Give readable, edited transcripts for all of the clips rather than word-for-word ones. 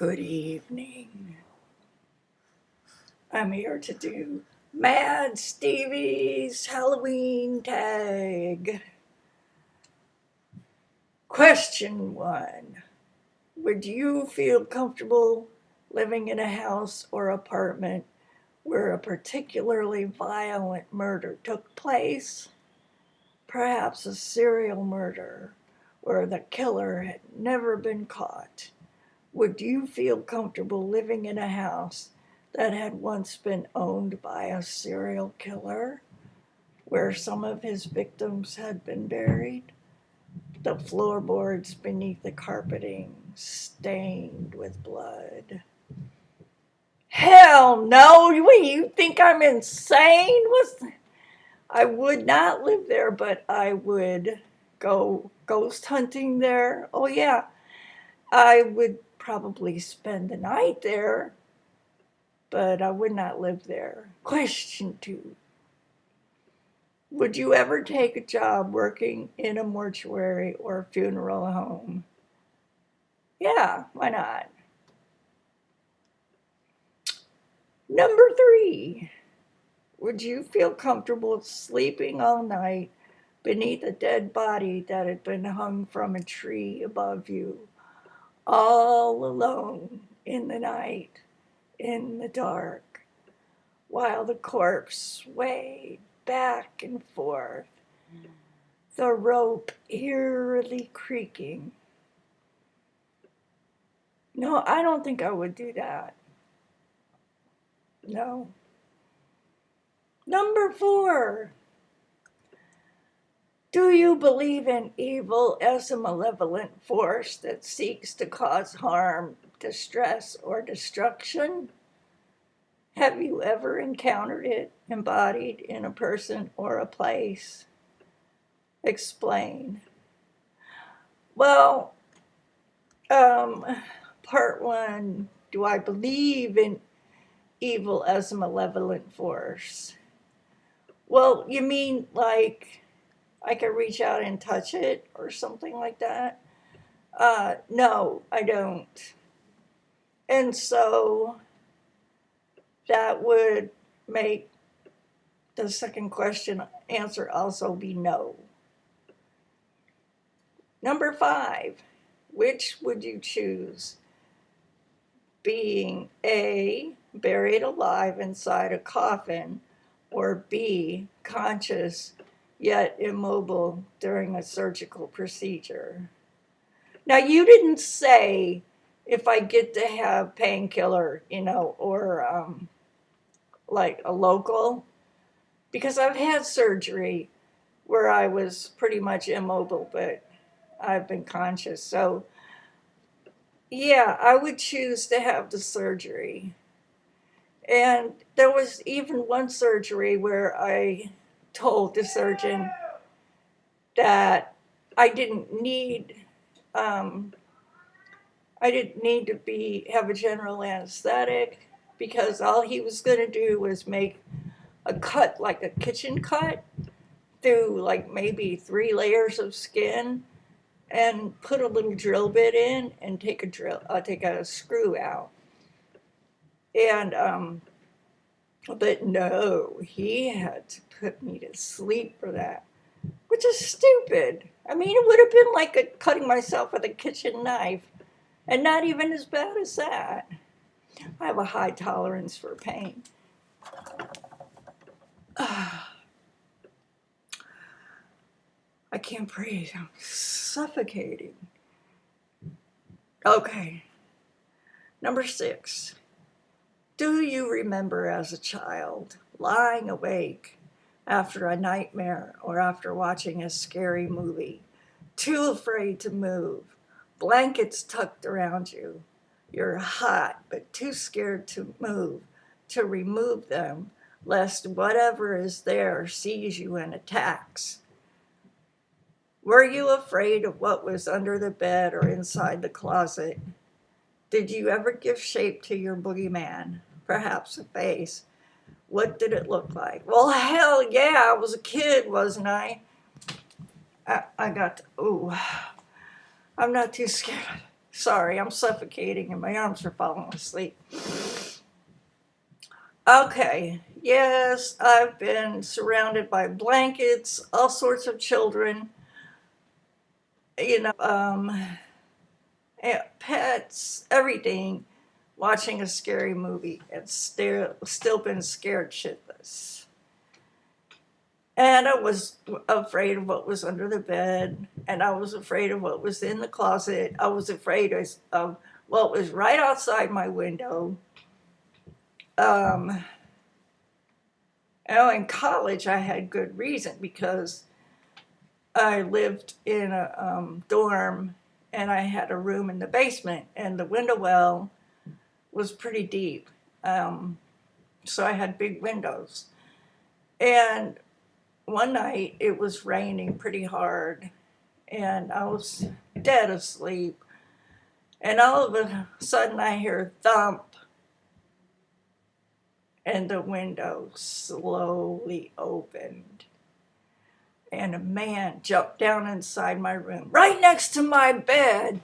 Good evening. I'm here to do Mad Stevie's Halloween tag. Question 1. Would you feel comfortable living in a house or apartment where a particularly violent murder took place? Perhaps a serial murder where the killer had never been caught. Would you feel comfortable living in a house that had once been owned by a serial killer, where some of his victims had been buried? The floorboards beneath the carpeting stained with blood. Hell no! You think I'm insane? I would not live there, but I would go ghost hunting there. Oh yeah, I would probably spend the night there, but I would not live there. Question 2. Would you ever take a job working in a mortuary or funeral home? Yeah, why not? Number 3. Would you feel comfortable sleeping all night beneath a dead body that had been hung from a tree above you, all alone in the night, in the dark, while the corpse swayed back and forth, the rope eerily creaking? No, I don't think I would do that. No. Number 4. Do you believe in evil as a malevolent force that seeks to cause harm, distress, or destruction? Have you ever encountered it embodied in a person or a place? Explain. Well, part 1, do I believe in evil as a malevolent force? Well, you mean like I could reach out and touch it or something like that? No, I don't. And so that would make the second question answer also be no. Number 5, which would you choose? Being A, buried alive inside a coffin, or B, conscious yet immobile during a surgical procedure? Now, you didn't say if I get to have painkiller, or like a local, because I've had surgery where I was pretty much immobile, but I've been conscious. So, yeah, I would choose to have the surgery. And there was even one surgery where I told the surgeon that I didn't need um, to have a general anesthetic, because all he was going to do was make a cut, like a kitchen cut, through like maybe 3 layers of skin, and put a little drill bit in and take a screw out. And but no, he had to put me to sleep for that, which is stupid. I mean, it would have been like cutting myself with a kitchen knife, and not even as bad as that. I have a high tolerance for pain. I can't breathe. I'm suffocating. Okay. Number 6. Do you remember as a child lying awake after a nightmare or after watching a scary movie, too afraid to move, blankets tucked around you? You're hot, but too scared to move, to remove them, lest whatever is there sees you and attacks. Were you afraid of what was under the bed or inside the closet? Did you ever give shape to your boogeyman? Perhaps a face. What did it look like? Well, hell yeah, I was a kid, wasn't I? I'm not too scared Sorry, I'm suffocating and my arms are falling asleep. Okay, yes, I've been surrounded by blankets, all sorts of children, pets, everything, watching a scary movie and still been scared shitless. And I was afraid of what was under the bed, and I was afraid of what was in the closet. I was afraid of what was right outside my window. Um, in college, I had good reason because I lived in a dorm and I had a room in the basement, and the window well was pretty deep. Um, so I had big windows. And one night it was raining pretty hard, and I was dead asleep. And all of a sudden I hear a thump, and the window slowly opened. And a man jumped down inside my room, right next to my bed,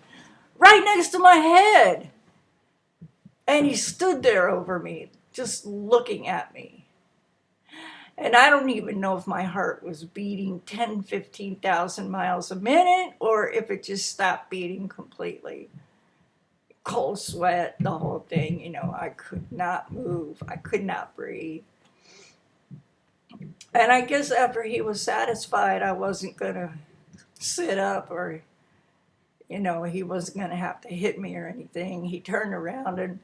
right next to my head. And he stood there over me, just looking at me. And I don't even know if my heart was beating 10, 15,000 miles a minute or if it just stopped beating completely. Cold sweat, the whole thing, I could not move. I could not breathe. And I guess after he was satisfied, I wasn't going to sit up or, he wasn't going to have to hit me or anything. He turned around and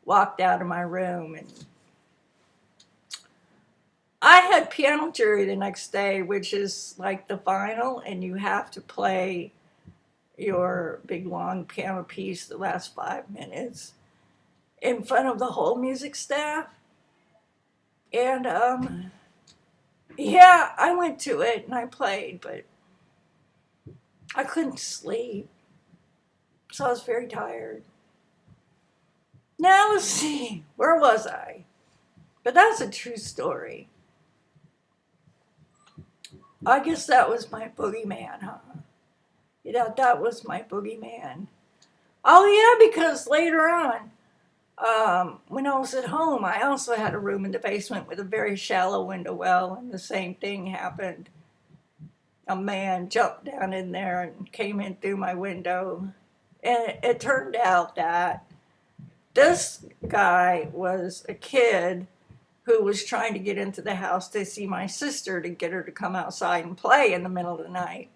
walked out of my room. And I had piano jury the next day, which is like the final, and you have to play your big long piano piece the last 5 minutes in front of the whole music staff. And yeah, I went to it and I played, but I couldn't sleep. So I was very tired. Now let's see, where was I? But that's a true story. I guess that was my boogeyman, huh? That was my boogeyman. Oh, yeah, because later on, when I was at home, I also had a room in the basement with a very shallow window well, and the same thing happened. A man jumped down in there and came in through my window. And it turned out that this guy was a kid who was trying to get into the house to see my sister to get her to come outside and play in the middle of the night.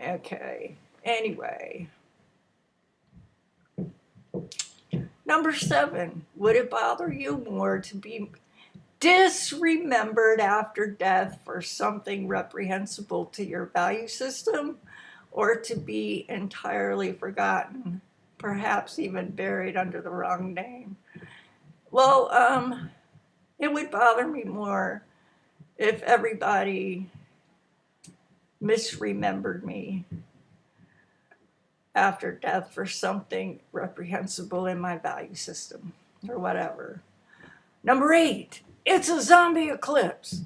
Okay, anyway. Number 7, would it bother you more to be disremembered after death for something reprehensible to your value system, or to be entirely forgotten, perhaps even buried under the wrong name? Well, it would bother me more if everybody misremembered me after death for something reprehensible in my value system or whatever. Number 8, it's a zombie eclipse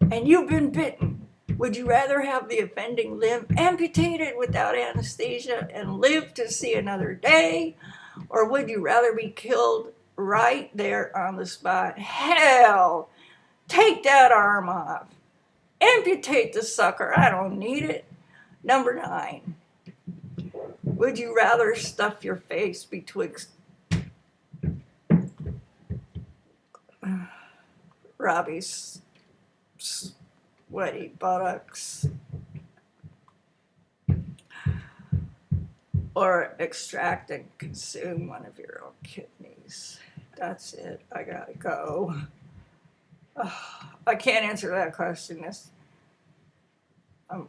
and you've been bitten. Would you rather have the offending limb amputated without anesthesia and live to see another day? Or would you rather be killed right there on the spot? Hell, take that arm off. Amputate the sucker. I don't need it. Number 9, would you rather stuff your face betwixt Robbie's sweaty buttocks or extract and consume one of your own kidneys? That's it. I gotta go. I can't answer that question. I'm